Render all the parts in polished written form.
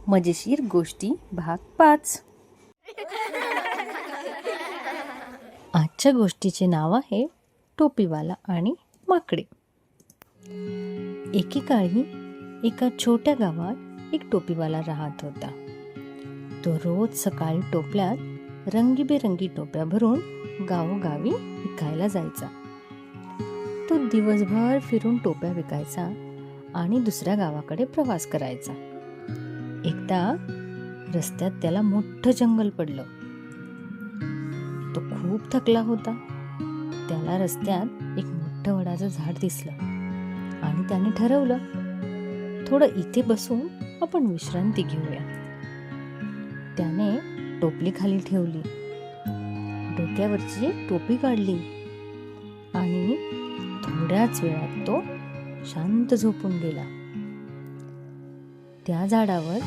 मजेशीर गोष्टी भाग 5. आजच्या गोष्टीचे नाव आहे टोपीवाला आणि माकडे. एकेकाळी एका छोट्या गावात एक टोपीवाला राहत होता. तो रोज सकाळी टोपल्यात रंगीबेरंगी टोप्या भरून गावोगावी विकायला जायचा. तो दिवसभर फिरून टोप्या विकायचा आणि दुसऱ्या गावाकडे प्रवास करायचा. एकदा रस्त्यात त्याला मोठं जंगल पडलं. तो खूप थकला होता. त्याला रस्त्यात एक मोठं वडाचं झाड दिसलं आणि त्याने ठरवलं, थोडं इथे बसून आपण विश्रांती घेऊया. त्याने टोपली खाली ठेवली, डोक्यावरची टोपी काढली आणि थोड्याच वेळात तो शांत झोपून गेला. त्या झाडावर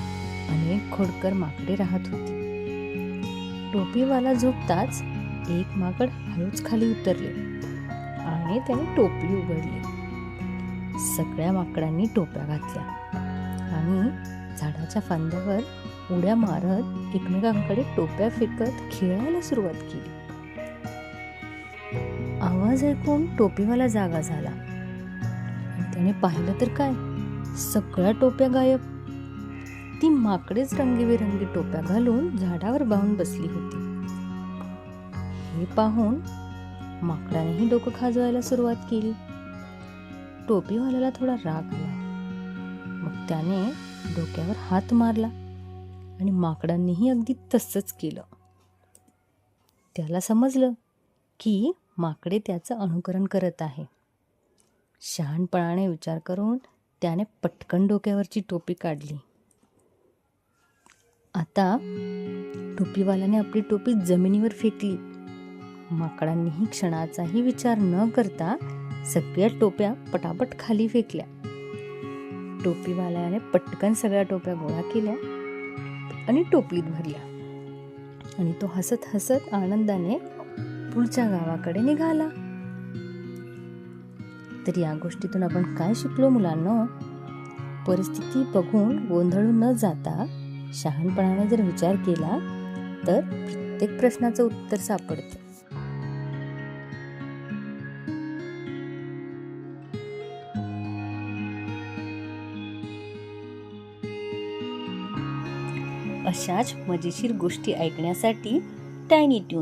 अनेक खोडकर माकडे राहत होती. टोपीवाला झोपताच एक माकड हळूच खाली उतरले आणि त्याने टोपली उघडली. सगळ्या माकडांनी टोप्या घातल्या आणि झाडाच्या फांद्यावर उड्या मारत एकमेकांकडे टोप्या फेकत खेळायला सुरुवात केली. आवाज ऐकून टोपीवाला जागा झाला आणि त्याने पाहिलं तर काय, सगळ्या टोप्या गायब. ती माकडेच रंगीबेरंगी टोप्या घालून झाडावर बाहून बसली होती. हे पाहून माकडानेही डोकं खाजवायला सुरुवात केली. टोपीवाल्याला थोडा राग आला. मग त्याने डोक्यावर हात मारला आणि माकडांनीही अगदी तसंच केलं. त्याला समजलं की माकडे त्याचं अनुकरण करत आहे. शहाणपणाने विचार करून त्याने पटकन डोक्यावरची टोपी काढली. आता टोपीवाल्याने आपली टोपी जमिनीवर फेकली. माकडांनीही क्षणाचाही विचार न करता सगळ्या टोप्या पटापट खाली फेकल्या. टोपीवाल्याने पटकन सगळ्या टोप्या गोळा केल्या आणि टोपलीत भरल्या आणि तो हसत हसत आनंदाने पुढच्या गावाकडे निघाला. तर या गोष्टीतून आपण काय शिकलो मुलांनो? परिस्थिती बघून गोंधळून न जाता शहाणपणाने जर विचार केला तर प्रत्येक प्रश्नाचं उत्तर सापडतं. अशाच मजेशीर गोष्टी ऐकण्यासाठी टायनी ट्यून